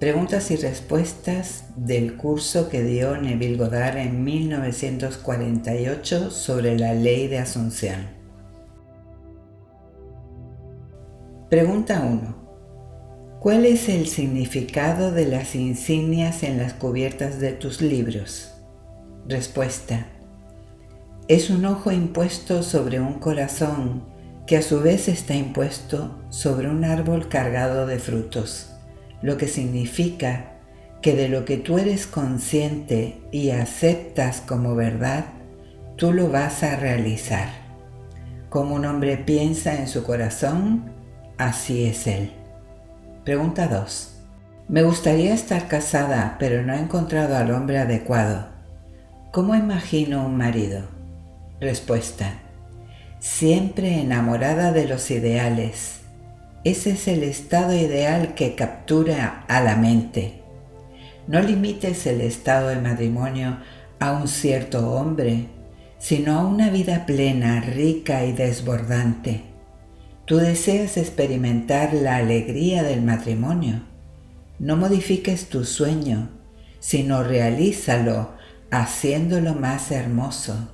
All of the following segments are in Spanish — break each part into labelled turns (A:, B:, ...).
A: Preguntas y respuestas del curso que dio Neville Goddard en 1948 sobre la ley de Asunción. Pregunta 1. ¿Cuál es el significado de las insignias en las cubiertas de tus libros? Respuesta. Es un ojo impuesto sobre un corazón que a su vez está impuesto sobre un árbol cargado de frutos, lo que significa que de lo que tú eres consciente y aceptas como verdad, tú lo vas a realizar. Como un hombre piensa en su corazón, así es él. Pregunta 2. Me gustaría estar casada, pero no he encontrado al hombre adecuado. ¿Cómo imagino un marido? Respuesta. Siempre enamorada de los ideales. Ese es el estado ideal que captura a la mente. No limites el estado de matrimonio a un cierto hombre, sino a una vida plena, rica y desbordante. Tú deseas experimentar la alegría del matrimonio. No modifiques tu sueño, sino realízalo haciéndolo más hermoso.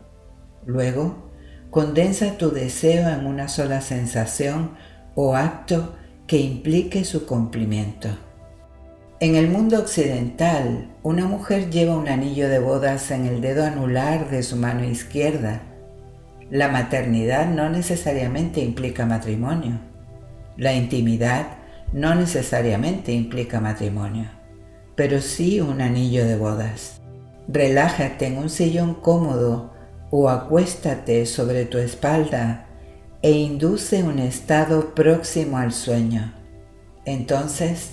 A: Luego, condensa tu deseo en una sola sensación o acto que implique su cumplimiento. En el mundo occidental, una mujer lleva un anillo de bodas en el dedo anular de su mano izquierda. La maternidad no necesariamente implica matrimonio. La intimidad no necesariamente implica matrimonio, pero sí un anillo de bodas. Relájate en un sillón cómodo o acuéstate sobre tu espalda e induce un estado próximo al sueño. Entonces,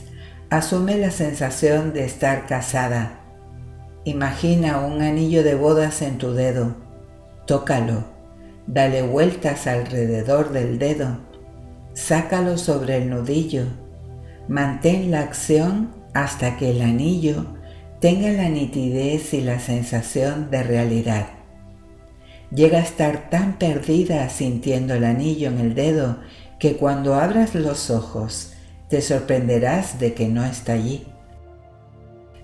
A: asume la sensación de estar casada. Imagina un anillo de bodas en tu dedo. Tócalo, dale vueltas alrededor del dedo, sácalo sobre el nudillo. Mantén la acción hasta que el anillo tenga la nitidez y la sensación de realidad. Llega a estar tan perdida sintiendo el anillo en el dedo que cuando abras los ojos te sorprenderás de que no está allí.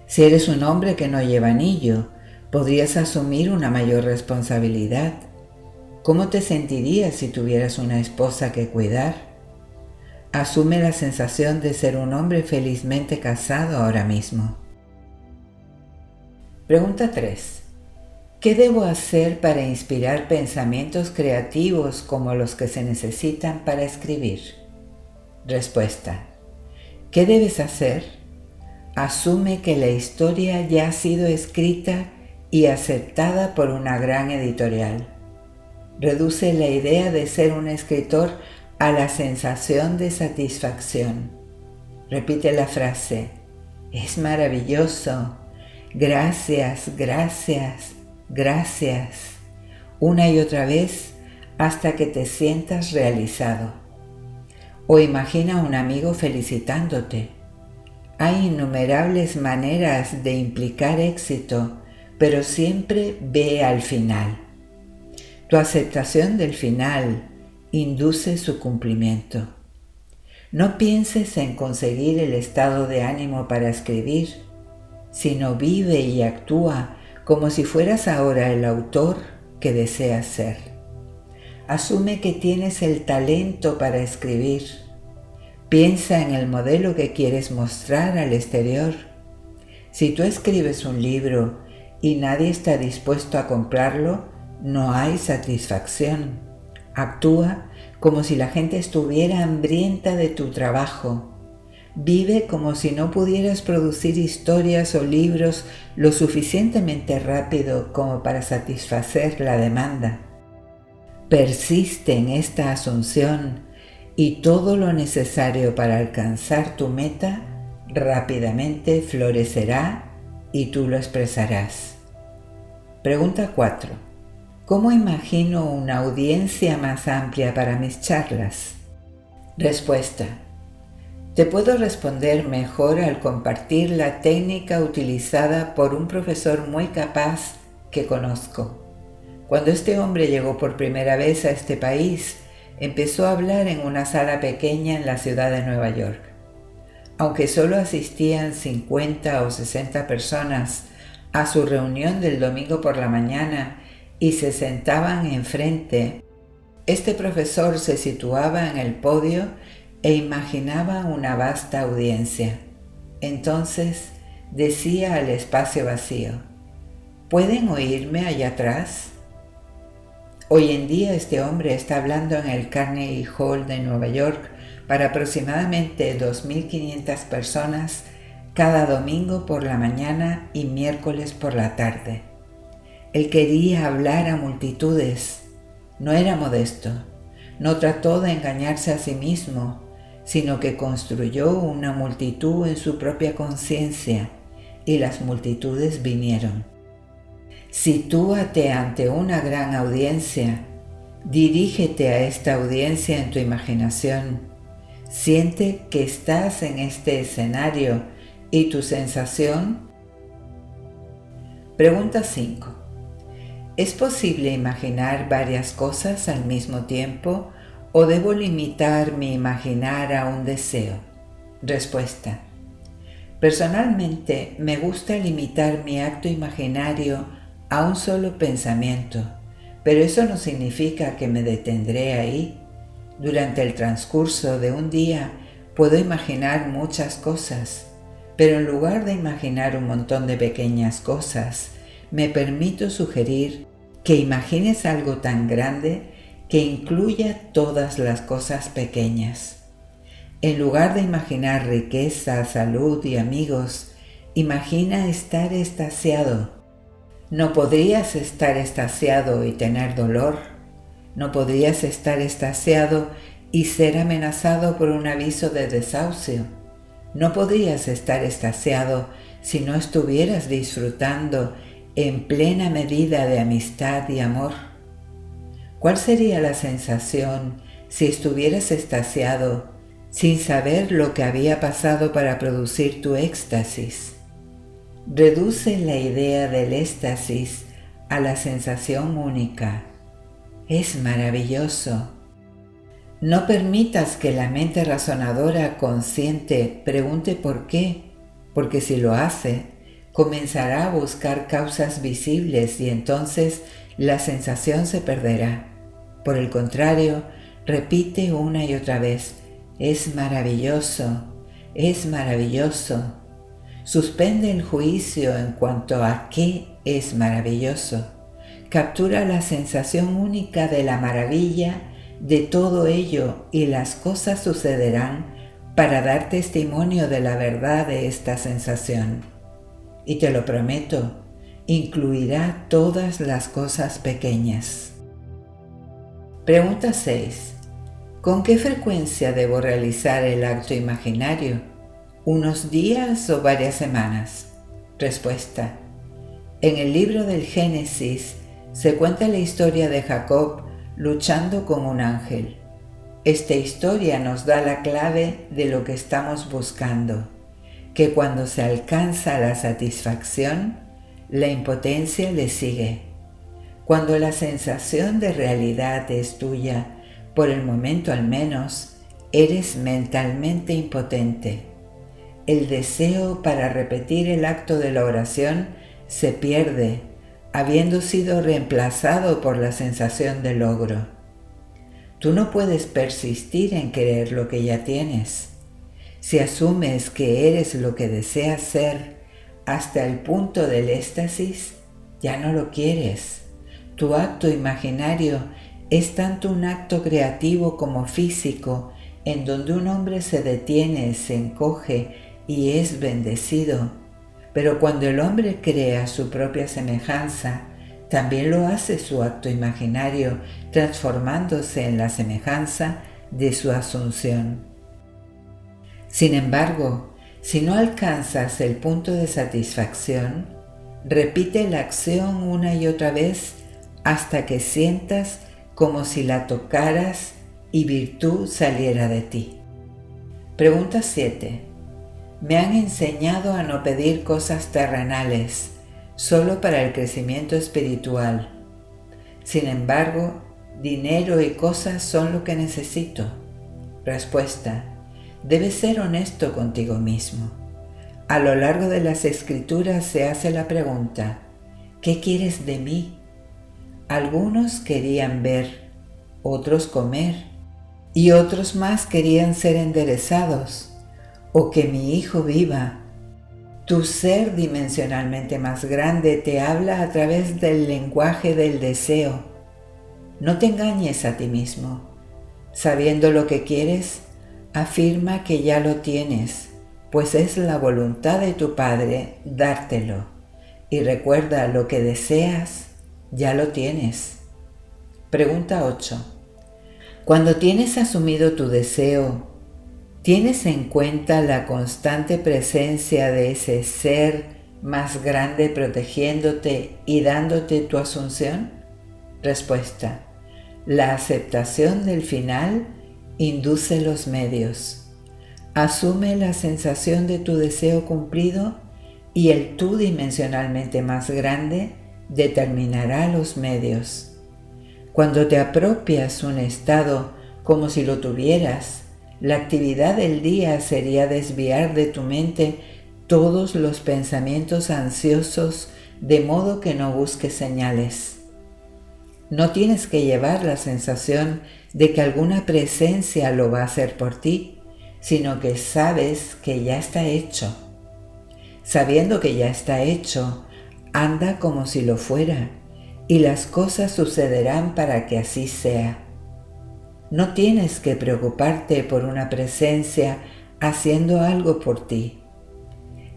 A: Si eres un hombre que no lleva anillo, podrías asumir una mayor responsabilidad. ¿Cómo te sentirías si tuvieras una esposa que cuidar? Asume la sensación de ser un hombre felizmente casado ahora mismo. Pregunta 3. ¿Qué debo hacer para inspirar pensamientos creativos como los que se necesitan para escribir? Respuesta. ¿Qué debes hacer? Asume que la historia ya ha sido escrita y aceptada por una gran editorial. Reduce la idea de ser un escritor a la sensación de satisfacción. Repite la frase: es maravilloso, gracias, gracias, gracias, una y otra vez hasta que te sientas realizado. O imagina a un amigo felicitándote. Hay innumerables maneras de implicar éxito, pero siempre ve al final. Tu aceptación del final induce su cumplimiento. No pienses en conseguir el estado de ánimo para escribir, sino vive y actúa como si fueras ahora el autor que deseas ser. Asume que tienes el talento para escribir. Piensa en el modelo que quieres mostrar al exterior. Si tú escribes un libro y nadie está dispuesto a comprarlo, no hay satisfacción. Actúa como si la gente estuviera hambrienta de tu trabajo. Vive como si no pudieras producir historias o libros lo suficientemente rápido como para satisfacer la demanda. Persiste en esta asunción y todo lo necesario para alcanzar tu meta rápidamente florecerá y tú lo expresarás. Pregunta 4. ¿Cómo imagino una audiencia más amplia para mis charlas? Respuesta. Te puedo responder mejor al compartir la técnica utilizada por un profesor muy capaz que conozco. Cuando este hombre llegó por primera vez a este país, empezó a hablar en una sala pequeña en la ciudad de Nueva York. Aunque solo asistían 50 o 60 personas a su reunión del domingo por la mañana y se sentaban enfrente, este profesor se situaba en el podio e imaginaba una vasta audiencia. Entonces decía al espacio vacío: ¿pueden oírme allá atrás? Hoy en día este hombre está hablando en el Carnegie Hall de Nueva York para aproximadamente 2.500 personas cada domingo por la mañana y miércoles por la tarde. Él quería hablar a multitudes. No era modesto, no trató de engañarse a sí mismo, sino que construyó una multitud en su propia conciencia y las multitudes vinieron. Sitúate ante una gran audiencia, dirígete a esta audiencia en tu imaginación, siente que estás en este escenario y tu sensación. Pregunta 5. ¿Es posible imaginar varias cosas al mismo tiempo o debo limitar mi imaginar a un deseo? Respuesta. Personalmente me gusta limitar mi acto imaginario a un solo pensamiento, pero eso no significa que me detendré ahí. Durante el transcurso de un día puedo imaginar muchas cosas, pero en lugar de imaginar un montón de pequeñas cosas, me permito sugerir que imagines algo tan grande que incluya todas las cosas pequeñas. En lugar de imaginar riqueza, salud y amigos, imagina estar extasiado. No podrías estar extasiado y tener dolor. No podrías estar extasiado y ser amenazado por un aviso de desahucio. No podrías estar extasiado si no estuvieras disfrutando en plena medida de amistad y amor. ¿Cuál sería la sensación si estuvieras extasiado sin saber lo que había pasado para producir tu éxtasis? Reduce la idea del éxtasis a la sensación única. Es maravilloso. No permitas que la mente razonadora consciente pregunte por qué, porque si lo hace, comenzará a buscar causas visibles y entonces la sensación se perderá. Por el contrario, repite una y otra vez: es maravilloso, es maravilloso. Suspende el juicio en cuanto a qué es maravilloso. Captura la sensación única de la maravilla de todo ello y las cosas sucederán para dar testimonio de la verdad de esta sensación. Y te lo prometo, incluirá todas las cosas pequeñas. Pregunta 6. ¿Con qué frecuencia debo realizar el acto imaginario? ¿Unos días o varias semanas? Respuesta. En el libro del Génesis se cuenta la historia de Jacob luchando con un ángel. Esta historia nos da la clave de lo que estamos buscando, que cuando se alcanza la satisfacción, la impotencia le sigue. Cuando la sensación de realidad es tuya, por el momento al menos, eres mentalmente impotente. El deseo para repetir el acto de la oración se pierde, habiendo sido reemplazado por la sensación de logro. Tú no puedes persistir en querer lo que ya tienes. Si asumes que eres lo que deseas ser hasta el punto del éxtasis, ya no lo quieres. Tu acto imaginario es tanto un acto creativo como físico, en donde un hombre se detiene, se encoge y es bendecido. Pero cuando el hombre crea su propia semejanza, también lo hace su acto imaginario, transformándose en la semejanza de su asunción. Sin embargo, si no alcanzas el punto de satisfacción, repite la acción una y otra vez hasta que sientas como si la tocaras y virtud saliera de ti. Pregunta 7. Me han enseñado a no pedir cosas terrenales, solo para el crecimiento espiritual. Sin embargo, dinero y cosas son lo que necesito. Respuesta. debes ser honesto contigo mismo. A lo largo de las escrituras se hace la pregunta: ¿qué quieres de mí? Algunos querían ver, otros comer, y otros más querían ser enderezados, o que mi hijo viva. Tu ser dimensionalmente más grande te habla a través del lenguaje del deseo. No te engañes a ti mismo. Sabiendo lo que quieres, afirma que ya lo tienes, pues es la voluntad de tu Padre dártelo. Y recuerda, lo que deseas, ya lo tienes. Pregunta 8. Cuando tienes asumido tu deseo, ¿tienes en cuenta la constante presencia de ese ser más grande protegiéndote y dándote tu asunción? Respuesta: la aceptación del final induce los medios. Asume la sensación de tu deseo cumplido y el tú dimensionalmente más grande determinará los medios. Cuando te apropias un estado como si lo tuvieras, la actividad del día sería desviar de tu mente todos los pensamientos ansiosos, de modo que no busques señales. No tienes que llevar la sensación de que alguna presencia lo va a hacer por ti, sino que sabes que ya está hecho. Sabiendo que ya está hecho, anda como si lo fuera, y las cosas sucederán para que así sea. No tienes que preocuparte por una presencia haciendo algo por ti.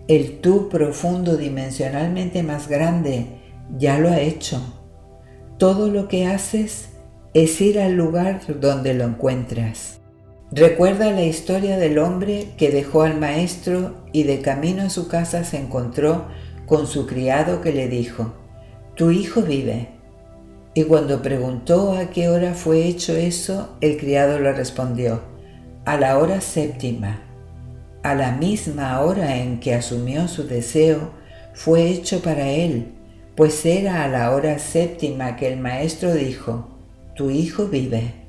A: El tú profundo dimensionalmente más grande ya lo ha hecho. Todo lo que haces es ir al lugar donde lo encuentras. Recuerda la historia del hombre que dejó al maestro y de camino a su casa se encontró con su criado que le dijo: «Tu hijo vive». Y cuando preguntó a qué hora fue hecho eso, el criado le respondió: «A la hora séptima». A la misma hora en que asumió su deseo, fue hecho para él, pues era a la hora séptima que el maestro dijo: «Tu hijo vive».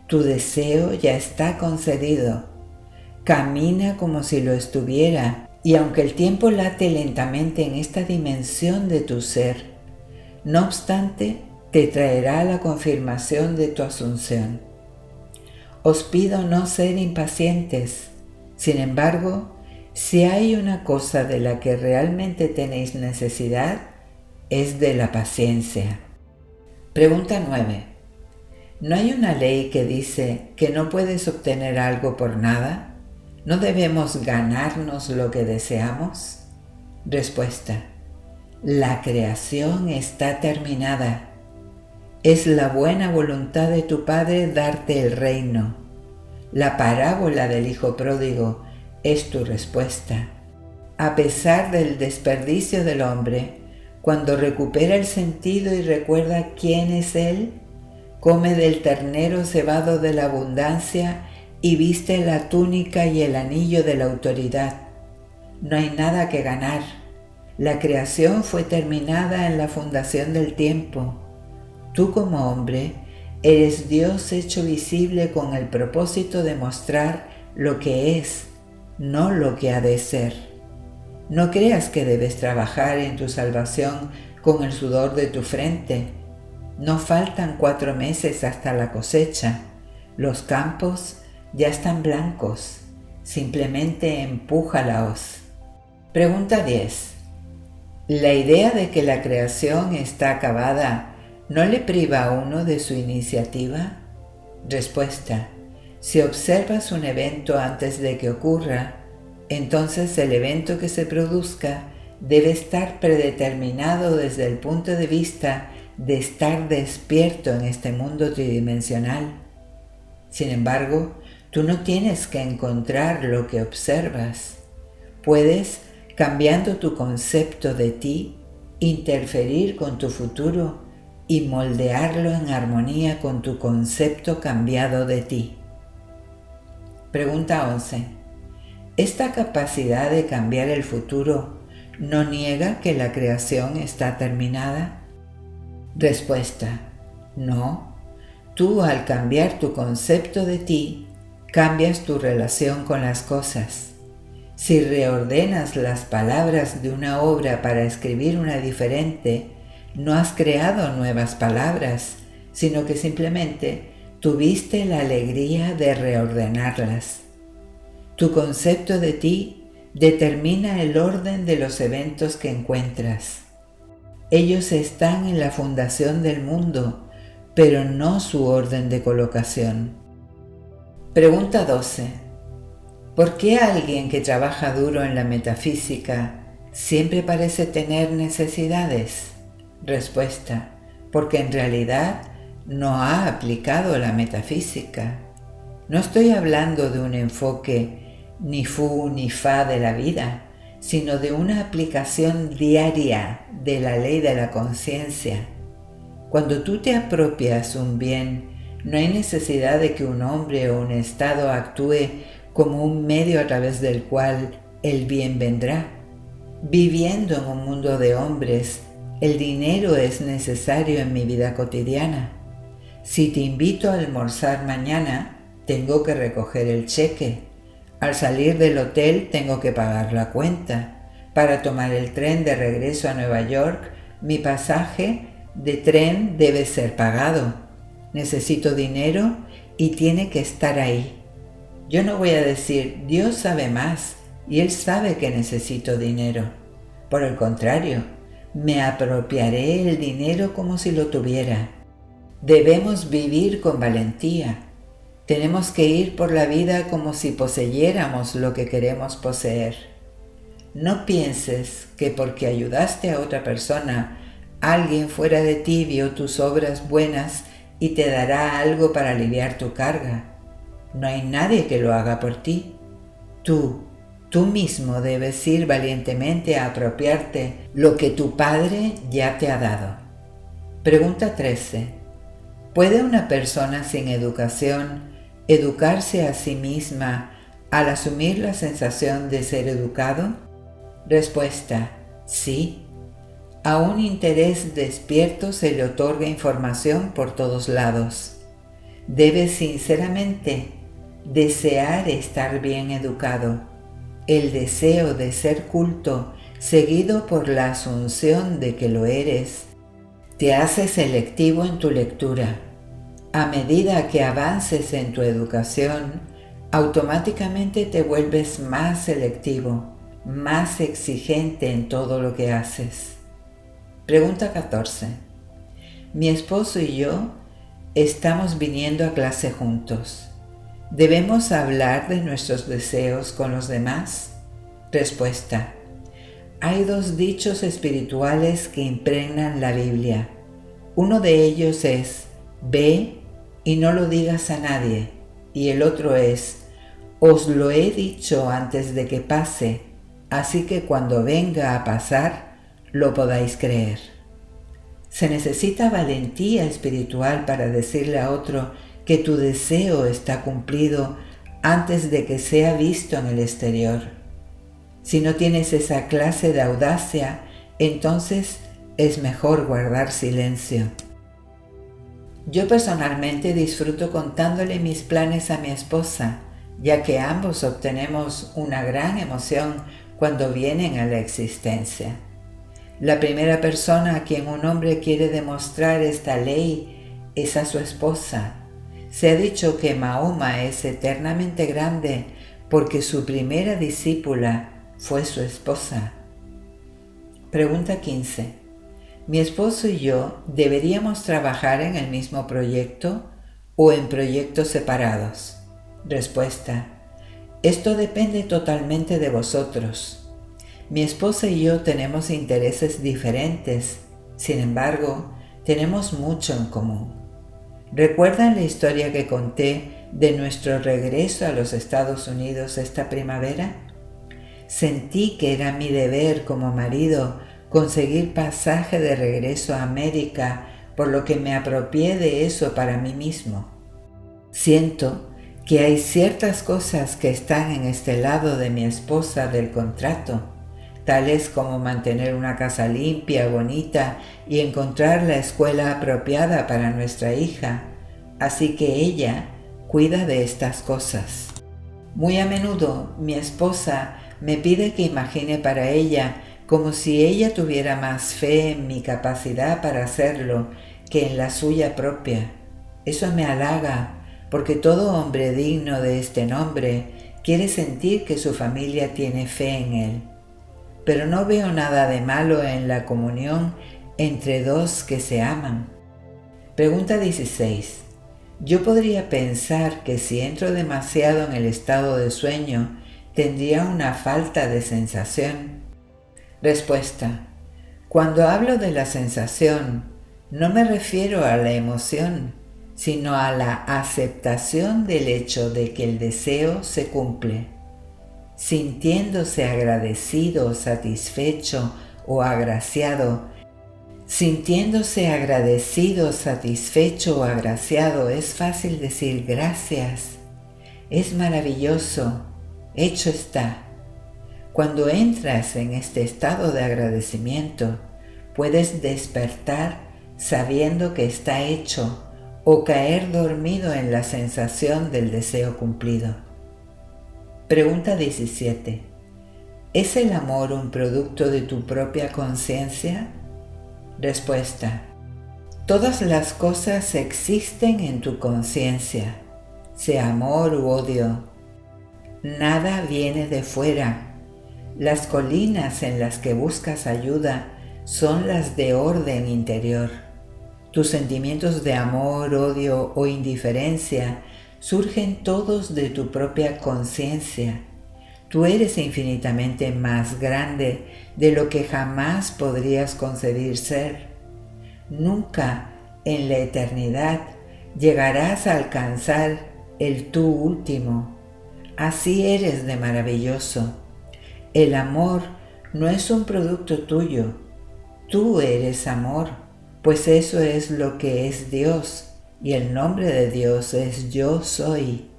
A: Tu deseo ya está concedido. Camina como si lo estuviera, y aunque el tiempo late lentamente en esta dimensión de tu ser, no obstante, te traerá la confirmación de tu asunción. Os pido no ser impacientes. Sin embargo, si hay una cosa de la que realmente tenéis necesidad, es de la paciencia. Pregunta 9. ¿No hay una ley que dice que no puedes obtener algo por nada? ¿No debemos ganarnos lo que deseamos? Respuesta: la creación está terminada. Es la buena voluntad de tu Padre darte el reino. La parábola del Hijo Pródigo es tu respuesta. A pesar del desperdicio del hombre, cuando recupera el sentido y recuerda quién es Él, come del ternero cebado de la abundancia y viste la túnica y el anillo de la autoridad. No hay nada que ganar. La creación fue terminada en la fundación del tiempo. Tú como hombre eres Dios hecho visible con el propósito de mostrar lo que es, no lo que ha de ser. No creas que debes trabajar en tu salvación con el sudor de tu frente. No faltan 4 meses hasta la cosecha. Los campos ya están blancos. Simplemente empújalaos. Pregunta 10. ¿La idea de que la creación está acabada no le priva a uno de su iniciativa? Respuesta: si observas un evento antes de que ocurra, entonces el evento que se produzca debe estar predeterminado desde el punto de vista de estar despierto en este mundo tridimensional. Sin embargo, tú no tienes que encontrar lo que observas. Puedes, cambiando tu concepto de ti, interferir con tu futuro y moldearlo en armonía con tu concepto cambiado de ti. Pregunta 11. ¿Esta capacidad de cambiar el futuro no niega que la creación está terminada? Respuesta: no. Tú, al cambiar tu concepto de ti, cambias tu relación con las cosas. Si reordenas las palabras de una obra para escribir una diferente, no has creado nuevas palabras, sino que simplemente tuviste la alegría de reordenarlas. Tu concepto de ti determina el orden de los eventos que encuentras. Ellos están en la fundación del mundo, pero no su orden de colocación. Pregunta 12. ¿Por qué alguien que trabaja duro en la metafísica siempre parece tener necesidades? Respuesta: porque en realidad no ha aplicado la metafísica. No estoy hablando de un enfoque ni fu ni fa de la vida, sino de una aplicación diaria de la ley de la conciencia. Cuando tú te apropias un bien, no hay necesidad de que un hombre o un estado actúe como un medio a través del cual el bien vendrá. Viviendo en un mundo de hombres, el dinero es necesario en mi vida cotidiana. Si te invito a almorzar mañana, tengo que recoger el cheque. Al salir del hotel tengo que pagar la cuenta. Para tomar el tren de regreso a Nueva York, mi pasaje de tren debe ser pagado. Necesito dinero y tiene que estar ahí. Yo no voy a decir, Dios sabe más y Él sabe que necesito dinero. Por el contrario, me apropiaré el dinero como si lo tuviera. Debemos vivir con valentía. Tenemos que ir por la vida como si poseyéramos lo que queremos poseer. No pienses que porque ayudaste a otra persona, alguien fuera de ti vio tus obras buenas y te dará algo para aliviar tu carga. No hay nadie que lo haga por ti. Tú mismo debes ir valientemente a apropiarte lo que tu Padre ya te ha dado. Pregunta 13. ¿Puede una persona sin educación educarse a sí misma al asumir la sensación de ser educado? Respuesta: sí. A un interés despierto se le otorga información por todos lados. Debes sinceramente desear estar bien educado. El deseo de ser culto, seguido por la asunción de que lo eres, te hace selectivo en tu lectura. A medida que avances en tu educación, automáticamente te vuelves más selectivo, más exigente en todo lo que haces. Pregunta 14. Mi esposo y yo estamos viniendo a clase juntos. ¿Debemos hablar de nuestros deseos con los demás? Respuesta: hay dos dichos espirituales que impregnan la Biblia. Uno de ellos es: ve y no lo digas a nadie. Y el otro es: os lo he dicho antes de que pase, así que cuando venga a pasar, lo podáis creer. Se necesita valentía espiritual para decirle a otro que tu deseo está cumplido antes de que sea visto en el exterior. Si no tienes esa clase de audacia, entonces es mejor guardar silencio. Yo personalmente disfruto contándole mis planes a mi esposa, ya que ambos obtenemos una gran emoción cuando vienen a la existencia. La primera persona a quien un hombre quiere demostrar esta ley es a su esposa. Se ha dicho que Mahoma es eternamente grande porque su primera discípula fue su esposa. Pregunta 15. ¿Mi esposo y yo deberíamos trabajar en el mismo proyecto o en proyectos separados? Respuesta: esto depende totalmente de vosotros. Mi esposa y yo tenemos intereses diferentes, sin embargo, tenemos mucho en común. ¿Recuerdan la historia que conté de nuestro regreso a los Estados Unidos esta primavera? Sentí que era mi deber como marido conseguir pasaje de regreso a América, por lo que me apropié de eso para mí mismo. Siento que hay ciertas cosas que están en este lado de mi esposa del contrato, tales como mantener una casa limpia, bonita y encontrar la escuela apropiada para nuestra hija, así que ella cuida de estas cosas. Muy a menudo mi esposa me pide que imagine para ella como si ella tuviera más fe en mi capacidad para hacerlo que en la suya propia. Eso me halaga, porque todo hombre digno de este nombre quiere sentir que su familia tiene fe en él. Pero no veo nada de malo en la comunión entre dos que se aman. Pregunta 16. Yo podría pensar que si entro demasiado en el estado de sueño, tendría una falta de sensación. Respuesta. Cuando hablo de la sensación, no me refiero a la emoción, sino a la aceptación del hecho de que el deseo se cumple. Sintiéndose agradecido, satisfecho o agraciado. Sintiéndose agradecido, satisfecho o agraciado, es fácil decir gracias. Es maravilloso, hecho está. Cuando entras en este estado de agradecimiento, puedes despertar sabiendo que está hecho o caer dormido en la sensación del deseo cumplido. Pregunta 17. ¿Es el amor un producto de tu propia conciencia? Respuesta. Todas las cosas existen en tu conciencia, sea amor u odio. Nada viene de fuera. Las colinas en las que buscas ayuda son las de orden interior. Tus sentimientos de amor, odio o indiferencia surgen todos de tu propia conciencia. Tú eres infinitamente más grande de lo que jamás podrías concebir ser. Nunca en la eternidad llegarás a alcanzar el tú último. Así eres de maravilloso. El amor no es un producto tuyo. Tú eres amor, pues eso es lo que es Dios, y el nombre de Dios es Yo Soy.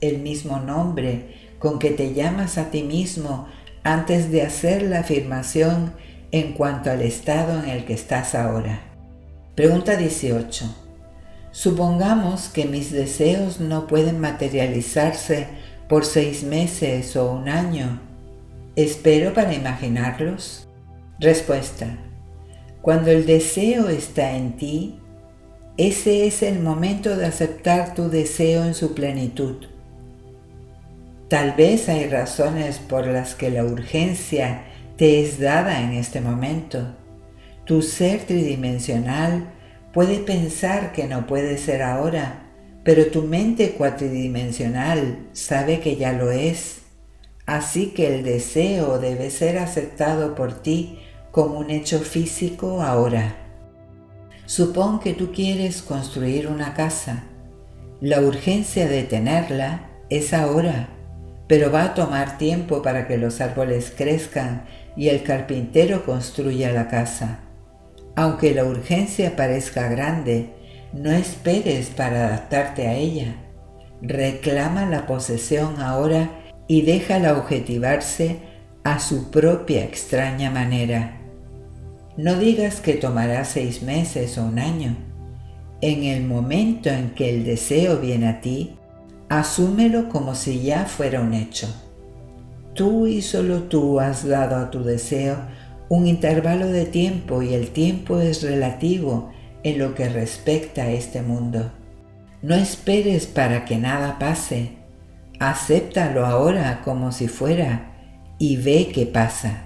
A: El mismo nombre con que te llamas a ti mismo antes de hacer la afirmación en cuanto al estado en el que estás ahora. Pregunta 18. Supongamos que mis deseos no pueden materializarse por 6 meses o un año. ¿Espero para imaginarlos? Respuesta. Cuando el deseo está en ti, ese es el momento de aceptar tu deseo en su plenitud. Tal vez hay razones por las que la urgencia te es dada en este momento. Tu ser tridimensional puede pensar que no puede ser ahora, pero tu mente cuatridimensional sabe que ya lo es. Así que el deseo debe ser aceptado por ti como un hecho físico ahora. Supón que tú quieres construir una casa. La urgencia de tenerla es ahora, pero va a tomar tiempo para que los árboles crezcan y el carpintero construya la casa. Aunque la urgencia parezca grande, no esperes para adaptarte a ella. Reclama la posesión ahora y déjala objetivarse a su propia extraña manera. No digas que tomará 6 meses o un año. En el momento en que el deseo viene a ti, asúmelo como si ya fuera un hecho. Tú y solo tú has dado a tu deseo un intervalo de tiempo y el tiempo es relativo en lo que respecta a este mundo. No esperes para que nada pase. Acéptalo ahora como si fuera y ve qué pasa.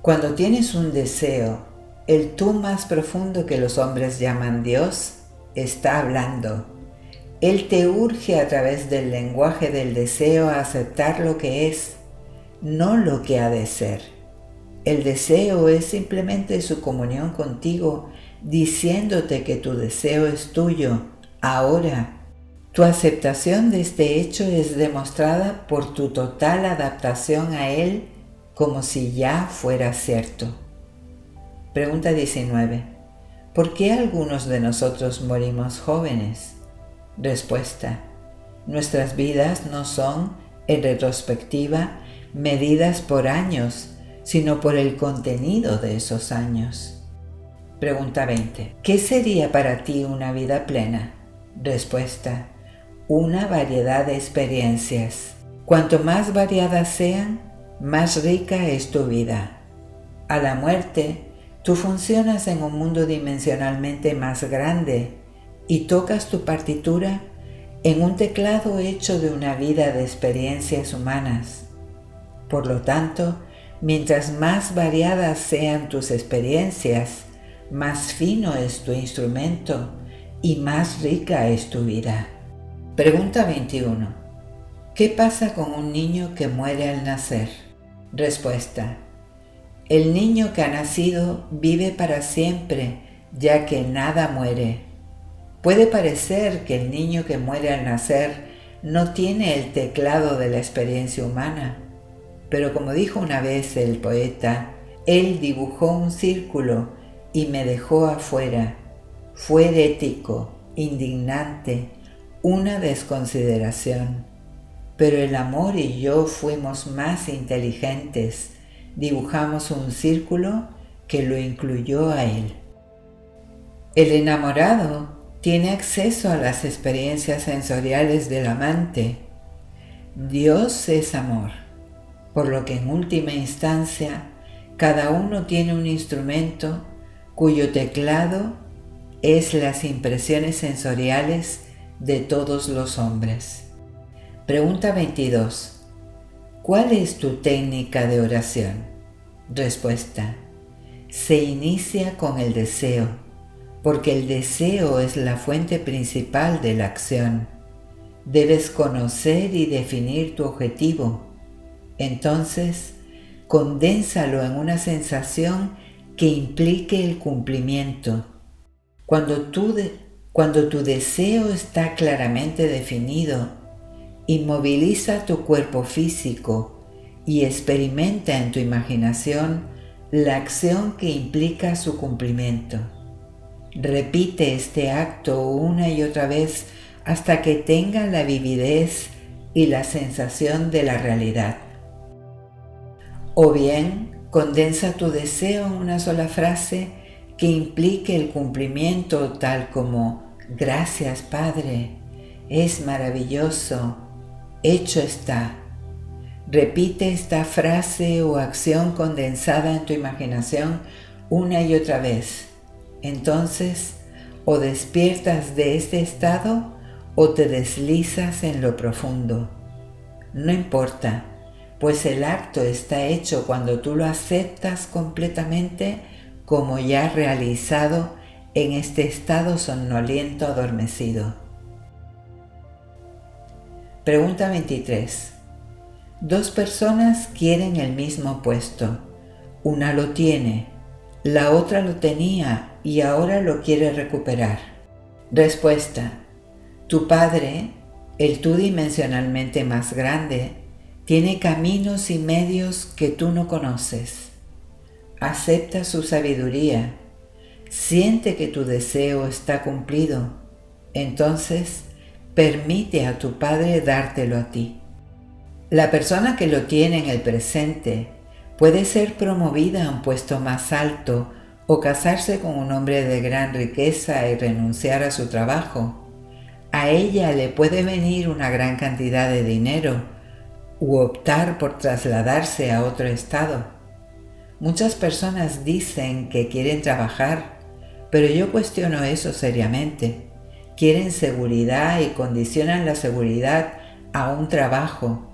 A: Cuando tienes un deseo, el tú más profundo que los hombres llaman Dios está hablando. Él te urge a través del lenguaje del deseo a aceptar lo que es, no lo que ha de ser. El deseo es simplemente su comunión contigo, diciéndote que tu deseo es tuyo, ahora. Tu aceptación de este hecho es demostrada por tu total adaptación a él como si ya fuera cierto. Pregunta 19. ¿Por qué algunos de nosotros morimos jóvenes? Respuesta. Nuestras vidas no son, en retrospectiva, medidas por años, sino por el contenido de esos años. Pregunta 20. ¿Qué sería para ti una vida plena? Respuesta. Una variedad de experiencias. Cuanto más variadas sean, más rica es tu vida. A la muerte, tú funcionas en un mundo dimensionalmente más grande y tocas tu partitura en un teclado hecho de una vida de experiencias humanas. Por lo tanto, mientras más variadas sean tus experiencias, más fino es tu instrumento y más rica es tu vida. Pregunta 21. ¿Qué pasa con un niño que muere al nacer? Respuesta. El niño que ha nacido vive para siempre, ya que nada muere. Puede parecer que el niño que muere al nacer no tiene el teclado de la experiencia humana, pero como dijo una vez el poeta, él dibujó un círculo y me dejó afuera. Fue herético, indignante, una desconsideración. Pero el amor y yo fuimos más inteligentes, dibujamos un círculo que lo incluyó a él. El enamorado tiene acceso a las experiencias sensoriales del amante. Dios es amor, por lo que en última instancia cada uno tiene un instrumento cuyo teclado es las impresiones sensoriales de todos los hombres. Pregunta 22. ¿Cuál es tu técnica de oración? Respuesta. Se inicia con el deseo, porque el deseo es la fuente principal de la acción. Debes conocer y definir tu objetivo. Entonces, condénsalo en una sensación que implique el cumplimiento. Cuando tu deseo está claramente definido, inmoviliza tu cuerpo físico y experimenta en tu imaginación la acción que implica su cumplimiento. Repite este acto una y otra vez hasta que tenga la vividez y la sensación de la realidad. O bien, condensa tu deseo en una sola frase que implique el cumplimiento, tal como «Gracias, Padre, es maravilloso, hecho está». Repite esta frase o acción condensada en tu imaginación una y otra vez. Entonces, o despiertas de este estado o te deslizas en lo profundo. No importa, pues el acto está hecho cuando tú lo aceptas completamente como ya realizado en este estado somnoliento adormecido. Pregunta 23. Dos personas quieren el mismo puesto. Una lo tiene, la otra lo tenía y ahora lo quiere recuperar. Respuesta. Tu padre, el tú dimensionalmente más grande, tiene caminos y medios que tú no conoces. Acepta su sabiduría. Siente que tu deseo está cumplido. Entonces, permite a tu padre dártelo a ti. La persona que lo tiene en el presente puede ser promovida a un puesto más alto o casarse con un hombre de gran riqueza y renunciar a su trabajo. A ella le puede venir una gran cantidad de dinero u optar por trasladarse a otro estado. Muchas personas dicen que quieren trabajar, pero yo cuestiono eso seriamente. Quieren seguridad y condicionan la seguridad a un trabajo.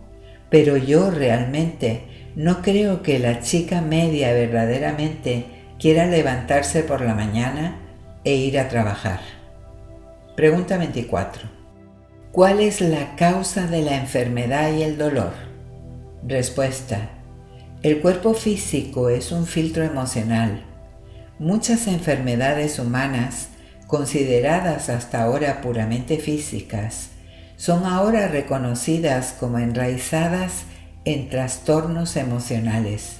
A: Pero yo realmente no creo que la chica media verdaderamente quiera levantarse por la mañana e ir a trabajar. Pregunta 24. ¿Cuál es la causa de la enfermedad y el dolor? Respuesta. El cuerpo físico es un filtro emocional. Muchas enfermedades humanas, consideradas hasta ahora puramente físicas, son ahora reconocidas como enraizadas en trastornos emocionales.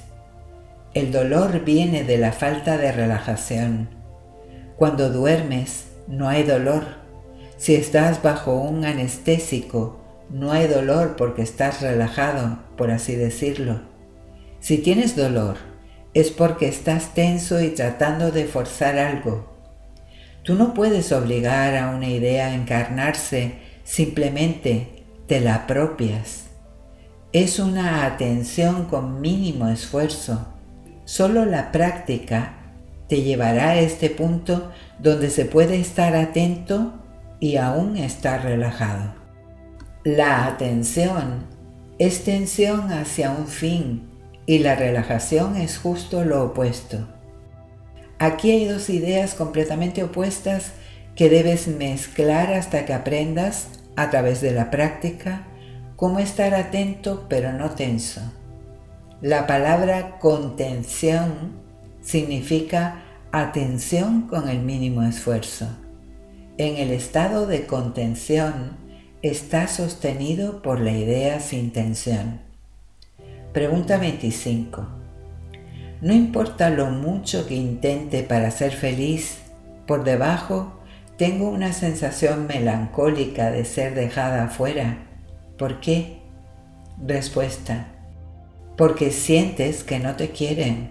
A: El dolor viene de la falta de relajación. Cuando duermes, no hay dolor. Si estás bajo un anestésico, no hay dolor porque estás relajado, por así decirlo. Si tienes dolor, es porque estás tenso y tratando de forzar algo. Tú no puedes obligar a una idea a encarnarse, simplemente te la apropias. Es una atención con mínimo esfuerzo. Solo la práctica te llevará a este punto donde se puede estar atento y aún estar relajado. La atención es tensión hacia un fin y la relajación es justo lo opuesto. Aquí hay dos ideas completamente opuestas que debes mezclar hasta que aprendas, a través de la práctica, cómo estar atento pero no tenso. La palabra contención significa atención con el mínimo esfuerzo. En el estado de contención está sostenido por la idea sin tensión. Pregunta 25. No importa lo mucho que intente para ser feliz, por debajo tengo una sensación melancólica de ser dejada afuera. ¿Por qué? Respuesta. Porque sientes que no te quieren.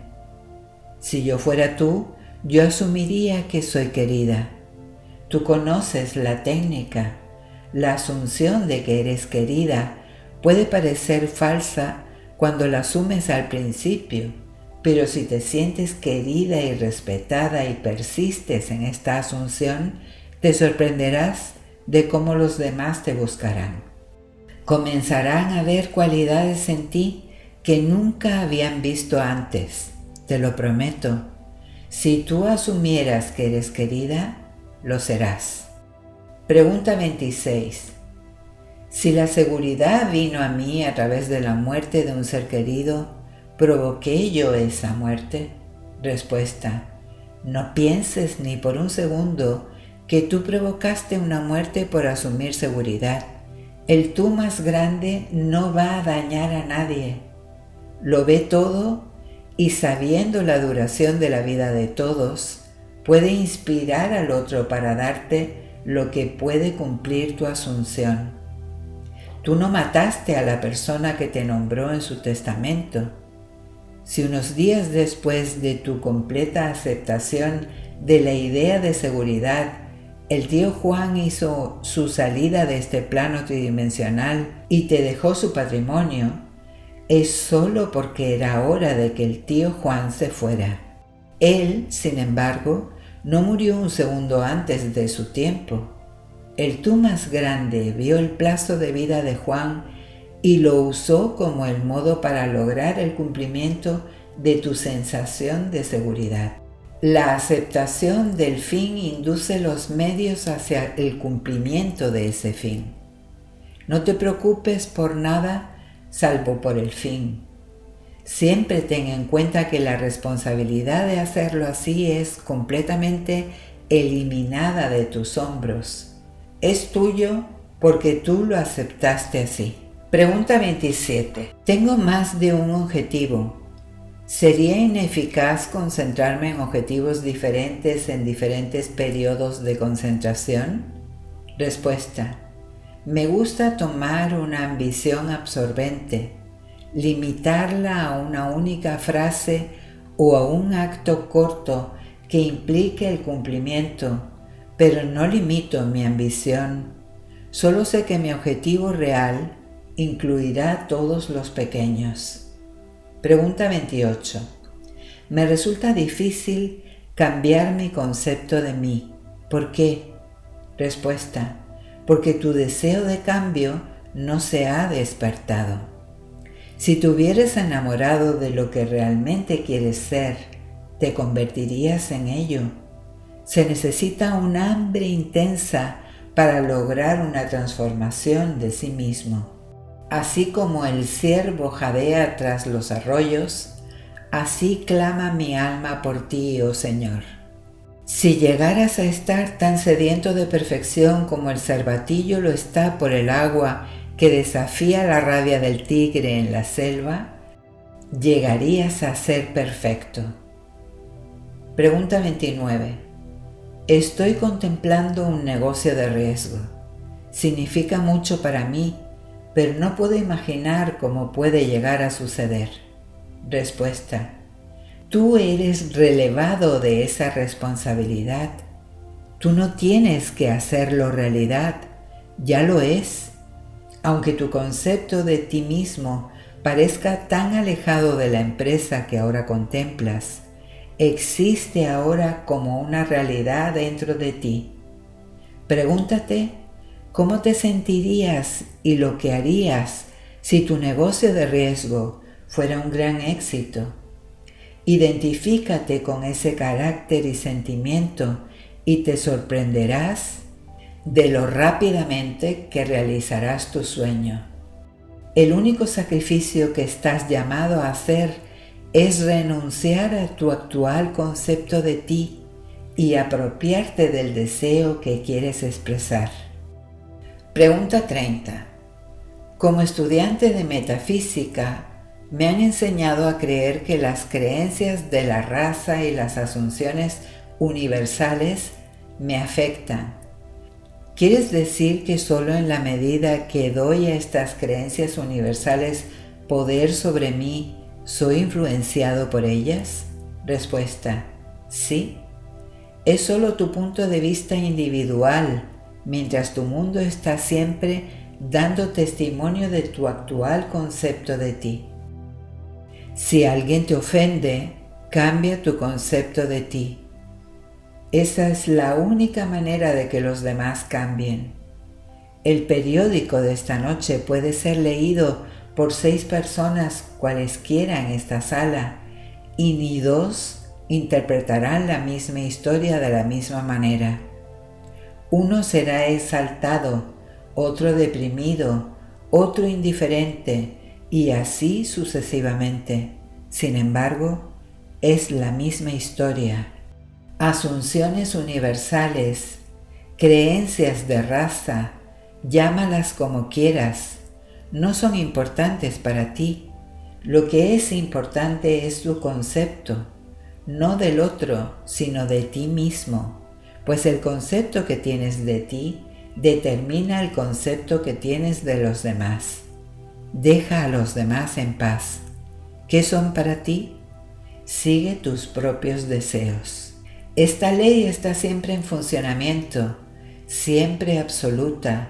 A: Si yo fuera tú, yo asumiría que soy querida. Tú conoces la técnica. La asunción de que eres querida puede parecer falsa cuando la asumes al principio, pero si te sientes querida y respetada y persistes en esta asunción, te sorprenderás de cómo los demás te buscarán. Comenzarán a ver cualidades en ti que nunca habían visto antes, te lo prometo. Si tú asumieras que eres querida, lo serás. Pregunta 26. Si la seguridad vino a mí a través de la muerte de un ser querido, ¿provoqué yo esa muerte? Respuesta. No pienses ni por un segundo que tú provocaste una muerte por asumir seguridad. El tú más grande no va a dañar a nadie. Lo ve todo y sabiendo la duración de la vida de todos, puede inspirar al otro para darte lo que puede cumplir tu asunción. Tú no mataste a la persona que te nombró en su testamento. Si unos días después de tu completa aceptación de la idea de seguridad, el tío Juan hizo su salida de este plano tridimensional y te dejó su patrimonio, es solo porque era hora de que el tío Juan se fuera. Él, sin embargo, no murió un segundo antes de su tiempo. El tú más grande vio el plazo de vida de Juan y lo usó como el modo para lograr el cumplimiento de tu sensación de seguridad. La aceptación del fin induce los medios hacia el cumplimiento de ese fin. No te preocupes por nada salvo por el fin. Siempre ten en cuenta que la responsabilidad de hacerlo así es completamente eliminada de tus hombros. Es tuyo porque tú lo aceptaste así. Pregunta 27. Tengo más de un objetivo. ¿Sería ineficaz concentrarme en objetivos diferentes en diferentes periodos de concentración? Respuesta. Me gusta tomar una ambición absorbente, limitarla a una única frase o a un acto corto que implique el cumplimiento, pero no limito mi ambición. Solo sé que mi objetivo real incluirá todos los pequeños. Pregunta 28. Me resulta difícil cambiar mi concepto de mí. ¿Por qué? Respuesta. Porque tu deseo de cambio no se ha despertado. Si te hubieras enamorado de lo que realmente quieres ser, te convertirías en ello. Se necesita un hambre intensa para lograr una transformación de sí mismo. Así como el ciervo jadea tras los arroyos, así clama mi alma por ti, oh Señor. Si llegaras a estar tan sediento de perfección como el cervatillo lo está por el agua que desafía la rabia del tigre en la selva, llegarías a ser perfecto. Pregunta 29. Estoy contemplando un negocio de riesgo. Significa mucho para mí, pero no puedo imaginar cómo puede llegar a suceder. Respuesta. Tú eres relevado de esa responsabilidad. Tú no tienes que hacerlo realidad, ya lo es. Aunque tu concepto de ti mismo parezca tan alejado de la empresa que ahora contemplas, existe ahora como una realidad dentro de ti. Pregúntate cómo te sentirías y lo que harías si tu negocio de riesgo fuera un gran éxito. Identifícate con ese carácter y sentimiento y te sorprenderás de lo rápidamente que realizarás tu sueño. El único sacrificio que estás llamado a hacer es renunciar a tu actual concepto de ti y apropiarte del deseo que quieres expresar. Pregunta 30. Como estudiante de metafísica, me han enseñado a creer que las creencias de la raza y las asunciones universales me afectan. ¿Quieres decir que solo en la medida que doy a estas creencias universales poder sobre mí, soy influenciado por ellas? Respuesta: sí. Es solo tu punto de vista individual, mientras tu mundo está siempre dando testimonio de tu actual concepto de ti. Si alguien te ofende, cambia tu concepto de ti. Esa es la única manera de que los demás cambien. El periódico de esta noche puede ser leído por 6 personas cualesquiera en esta sala y ni 2 interpretarán la misma historia de la misma manera. Uno será exaltado, otro deprimido, otro indiferente y así sucesivamente. Sin embargo, es la misma historia. Asunciones universales, creencias de raza, llámalas como quieras, no son importantes para ti. Lo que es importante es tu concepto, no del otro, sino de ti mismo, pues el concepto que tienes de ti determina el concepto que tienes de los demás. Deja a los demás en paz. ¿Qué son para ti? Sigue tus propios deseos. Esta ley está siempre en funcionamiento, siempre absoluta.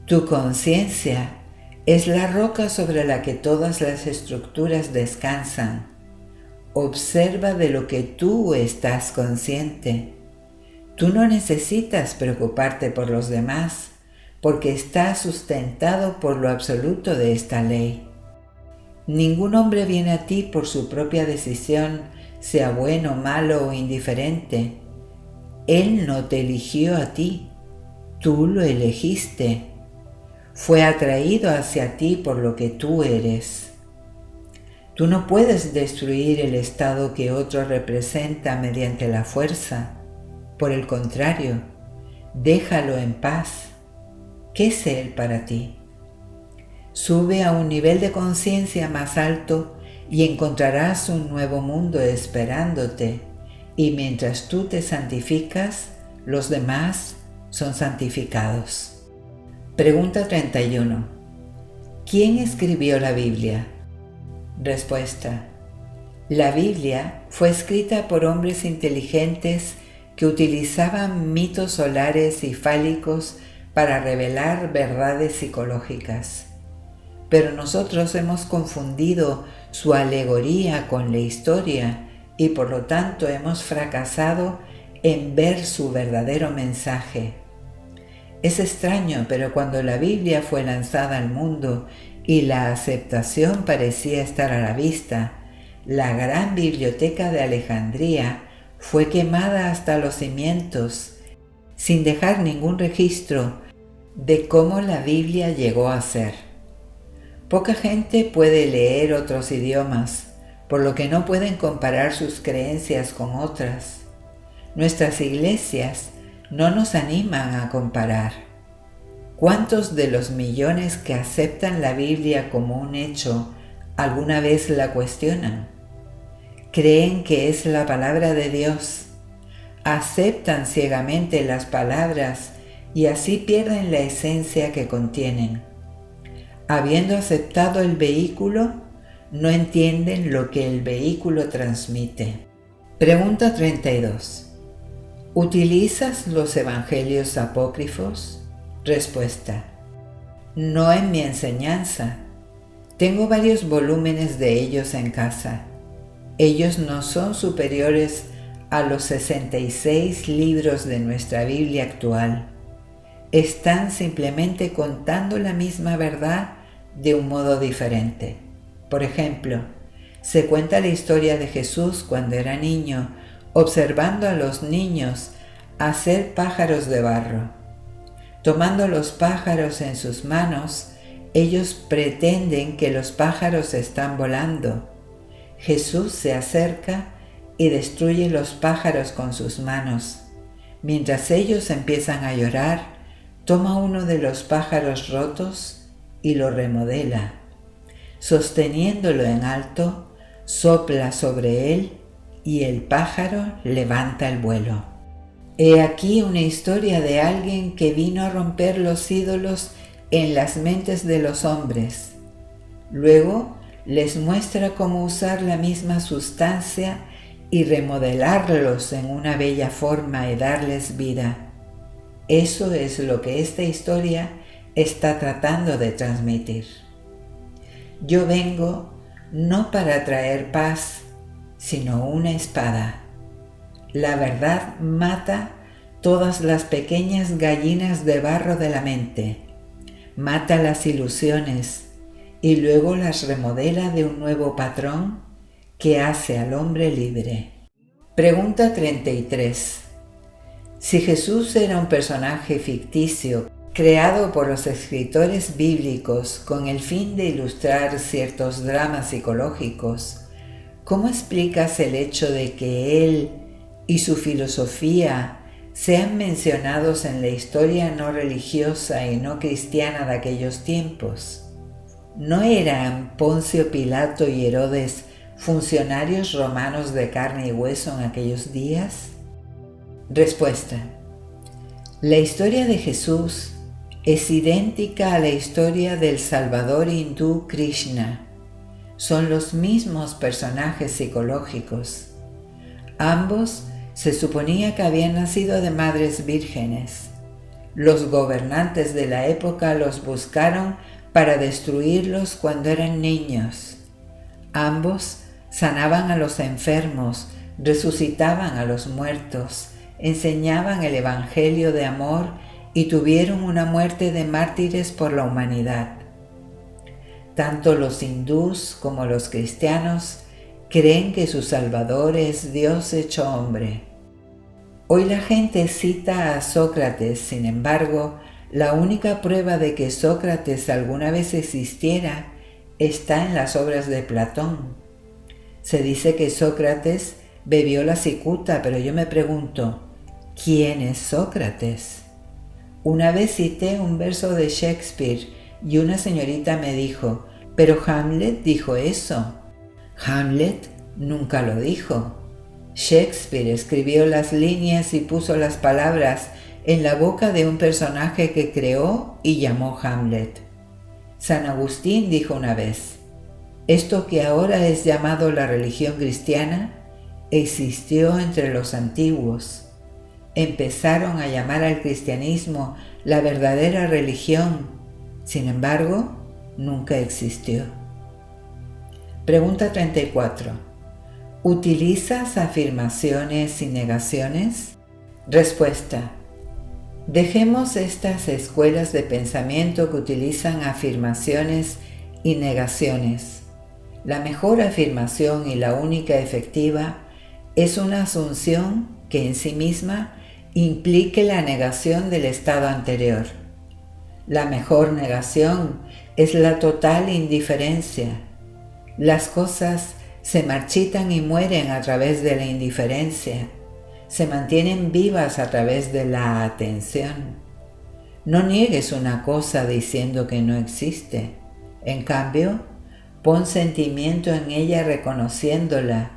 A: Tu conciencia es la roca sobre la que todas las estructuras descansan. Observa de lo que tú estás consciente. Tú no necesitas preocuparte por los demás, porque estás sustentado por lo absoluto de esta ley. Ningún hombre viene a ti por su propia decisión, sea bueno, malo o indiferente. Él no te eligió a ti, tú lo elegiste. Fue atraído hacia ti por lo que tú eres. Tú no puedes destruir el estado que otro representa mediante la fuerza. Por el contrario, déjalo en paz. ¿Qué es él para ti? Sube a un nivel de conciencia más alto y encontrarás un nuevo mundo esperándote, y mientras tú te santificas, los demás son santificados. Pregunta 31. ¿Quién escribió la Biblia? Respuesta: la Biblia fue escrita por hombres inteligentes que utilizaban mitos solares y fálicos para revelar verdades psicológicas. Pero nosotros hemos confundido su alegoría con la historia y por lo tanto hemos fracasado en ver su verdadero mensaje. Es extraño, pero cuando la Biblia fue lanzada al mundo y la aceptación parecía estar a la vista, la gran biblioteca de Alejandría fue quemada hasta los cimientos, sin dejar ningún registro de cómo la Biblia llegó a ser. Poca gente puede leer otros idiomas, por lo que no pueden comparar sus creencias con otras. Nuestras iglesias no nos animan a comparar. ¿Cuántos de los millones que aceptan la Biblia como un hecho alguna vez la cuestionan? Creen que es la palabra de Dios, aceptan ciegamente las palabras y así pierden la esencia que contienen. Habiendo aceptado el vehículo, no entienden lo que el vehículo transmite. Pregunta 32. ¿Utilizas los evangelios apócrifos? Respuesta: no en mi enseñanza. Tengo varios volúmenes de ellos en casa. Ellos no son superiores a los 66 libros de nuestra Biblia actual. Están simplemente contando la misma verdad de un modo diferente. Por ejemplo, se cuenta la historia de Jesús cuando era niño, observando a los niños hacer pájaros de barro. Tomando los pájaros en sus manos, ellos pretenden que los pájaros están volando. Jesús se acerca y destruye los pájaros con sus manos. Mientras ellos empiezan a llorar, toma uno de los pájaros rotos y lo remodela. Sosteniéndolo en alto, sopla sobre él y el pájaro levanta el vuelo. He aquí una historia de alguien que vino a romper los ídolos en las mentes de los hombres. Luego les muestra cómo usar la misma sustancia y remodelarlos en una bella forma y darles vida. Eso es lo que esta historia está tratando de transmitir. Yo vengo no para traer paz, sino una espada. La verdad mata todas las pequeñas gallinas de barro de la mente, mata las ilusiones y luego las remodela de un nuevo patrón que hace al hombre libre. Pregunta 33. Si Jesús era un personaje ficticio creado por los escritores bíblicos con el fin de ilustrar ciertos dramas psicológicos, ¿cómo explicas el hecho de que él y su filosofía sean mencionados en la historia no religiosa y no cristiana de aquellos tiempos? ¿No eran Poncio Pilato y Herodes funcionarios romanos de carne y hueso en aquellos días? Respuesta. La historia de Jesús es idéntica a la historia del Salvador hindú Krishna. Son los mismos personajes psicológicos. Ambos se suponía que habían nacido de madres vírgenes. Los gobernantes de la época los buscaron para destruirlos cuando eran niños. Ambos sanaban a los enfermos, resucitaban a los muertos, enseñaban el evangelio de amor y tuvieron una muerte de mártires por la humanidad. Tanto los hindús como los cristianos creen que su Salvador es Dios hecho hombre. Hoy la gente cita a Sócrates, sin embargo, la única prueba de que Sócrates alguna vez existiera está en las obras de Platón. Se dice que Sócrates bebió la cicuta, pero yo me pregunto, ¿quién es Sócrates? Una vez cité un verso de Shakespeare y una señorita me dijo, pero Hamlet dijo eso. Hamlet nunca lo dijo. Shakespeare escribió las líneas y puso las palabras en la boca de un personaje que creó y llamó Hamlet. San Agustín dijo una vez, esto que ahora es llamado la religión cristiana existió entre los antiguos. Empezaron a llamar al cristianismo la verdadera religión, sin embargo, nunca existió. Pregunta 34. ¿Utilizas afirmaciones y negaciones? Respuesta. Dejemos estas escuelas de pensamiento que utilizan afirmaciones y negaciones. La mejor afirmación y la única efectiva es una asunción que en sí misma implique la negación del estado anterior. La mejor negación es la total indiferencia. Las cosas se marchitan y mueren a través de la indiferencia, se mantienen vivas a través de la atención. No niegues una cosa diciendo que no existe. En cambio, pon sentimiento en ella reconociéndola,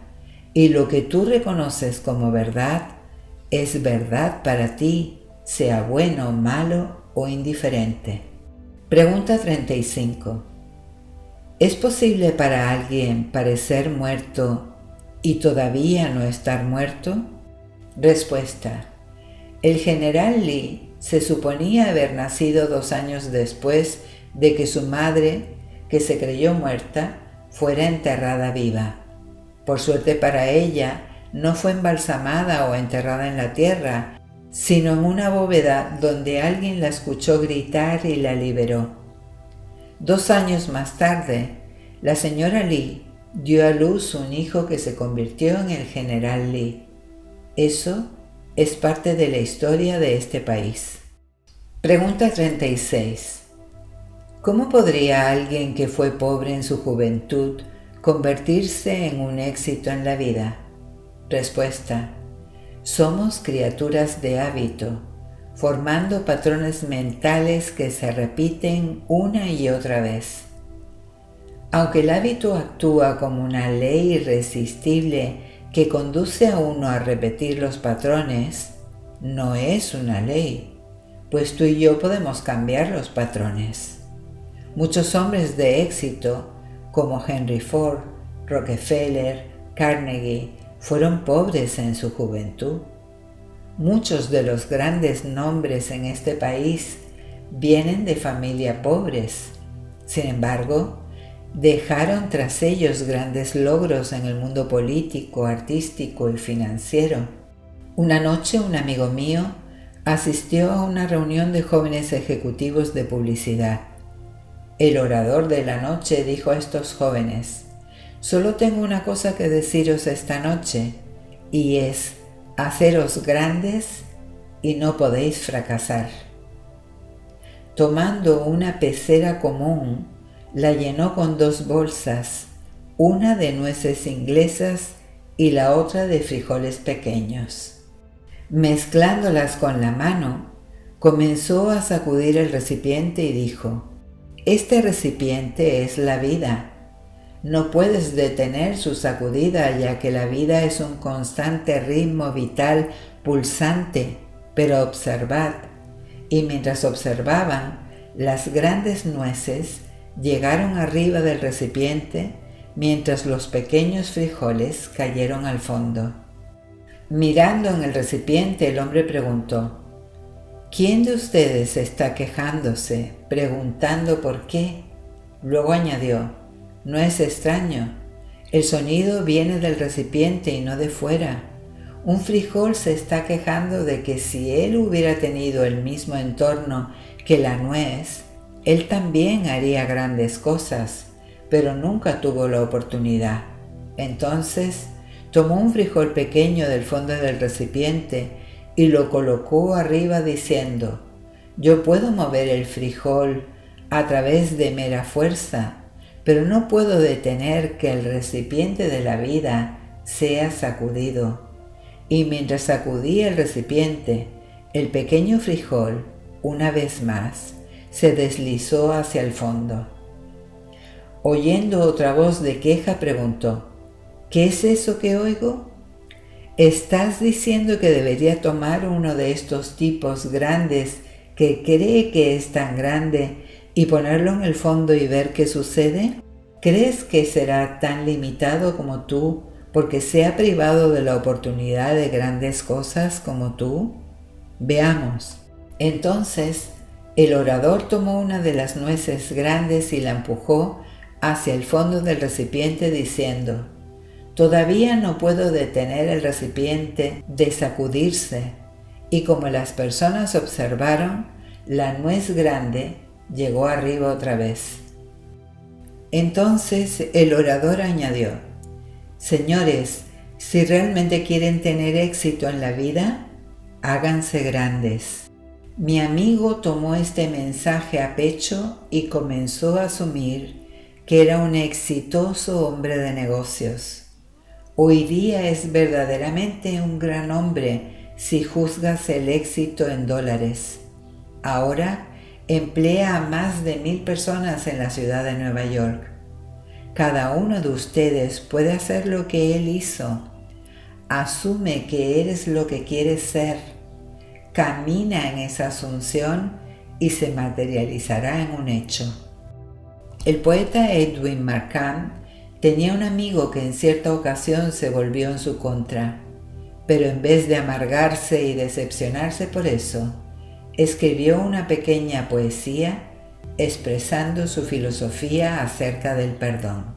A: y lo que tú reconoces como verdad es verdad para ti, sea bueno, malo o indiferente. Pregunta 35. ¿Es posible para alguien parecer muerto y todavía no estar muerto? Respuesta. El general Lee se suponía haber nacido 2 años después de que su madre, que se creyó muerta, fuera enterrada viva. Por suerte para ella, no fue embalsamada o enterrada en la tierra, sino en una bóveda donde alguien la escuchó gritar y la liberó. 2 años más tarde, la señora Lee dio a luz un hijo que se convirtió en el general Lee. Eso es parte de la historia de este país. Pregunta 36. ¿Cómo podría alguien que fue pobre en su juventud convertirse en un éxito en la vida? Respuesta. Somos criaturas de hábito, formando patrones mentales que se repiten una y otra vez. Aunque el hábito actúa como una ley irresistible que conduce a uno a repetir los patrones, no es una ley, pues tú y yo podemos cambiar los patrones. Muchos hombres de éxito, como Henry Ford, Rockefeller, Carnegie, fueron pobres en su juventud. Muchos de los grandes nombres en este país vienen de familias pobres. Sin embargo, dejaron tras ellos grandes logros en el mundo político, artístico y financiero. Una noche un amigo mío asistió a una reunión de jóvenes ejecutivos de publicidad. El orador de la noche dijo a estos jóvenes: «Solo tengo una cosa que deciros esta noche, y es haceros grandes y no podéis fracasar». Tomando una pecera común, la llenó con 2 bolsas, una de nueces inglesas y la otra de frijoles pequeños. Mezclándolas con la mano, comenzó a sacudir el recipiente y dijo: «Este recipiente es la vida. No puedes detener su sacudida, ya que la vida es un constante ritmo vital pulsante, pero observad». Y mientras observaban, las grandes nueces llegaron arriba del recipiente, mientras los pequeños frijoles cayeron al fondo. Mirando en el recipiente, el hombre preguntó: «¿Quién de ustedes está quejándose, preguntando por qué?». Luego añadió: «No es extraño. El sonido viene del recipiente y no de fuera. Un frijol se está quejando de que si él hubiera tenido el mismo entorno que la nuez, él también haría grandes cosas, pero nunca tuvo la oportunidad. Entonces tomó un frijol pequeño del fondo del recipiente y lo colocó arriba diciendo: «Yo puedo mover el frijol a través de mera fuerza, pero no puedo detener que el recipiente de la vida sea sacudido». Y mientras sacudía el recipiente, el pequeño frijol, una vez más, se deslizó hacia el fondo. Oyendo otra voz de queja, preguntó: «¿Qué es eso que oigo?». «¿Estás diciendo que debería tomar uno de estos tipos grandes que cree que es tan grande y ponerlo en el fondo y ver qué sucede? ¿Crees que será tan limitado como tú porque se ha privado de la oportunidad de grandes cosas como tú? Veamos». Entonces el orador tomó una de las nueces grandes y la empujó hacia el fondo del recipiente diciendo: «Todavía no puedo detener el recipiente de sacudirse». Y como las personas observaron, la nuez grande llegó arriba otra vez. Entonces el orador añadió: «Señores, si realmente quieren tener éxito en la vida, háganse grandes». Mi amigo tomó este mensaje a pecho y comenzó a asumir que era un exitoso hombre de negocios. Hoy día es verdaderamente un gran hombre si juzgas el éxito en dólares. Ahora emplea a más de 1000 personas en la ciudad de Nueva York. Cada uno de ustedes puede hacer lo que él hizo. Asume que eres lo que quieres ser. Camina en esa asunción y se materializará en un hecho. El poeta Edwin Markham tenía un amigo que en cierta ocasión se volvió en su contra, pero en vez de amargarse y decepcionarse por eso, escribió una pequeña poesía expresando su filosofía acerca del perdón.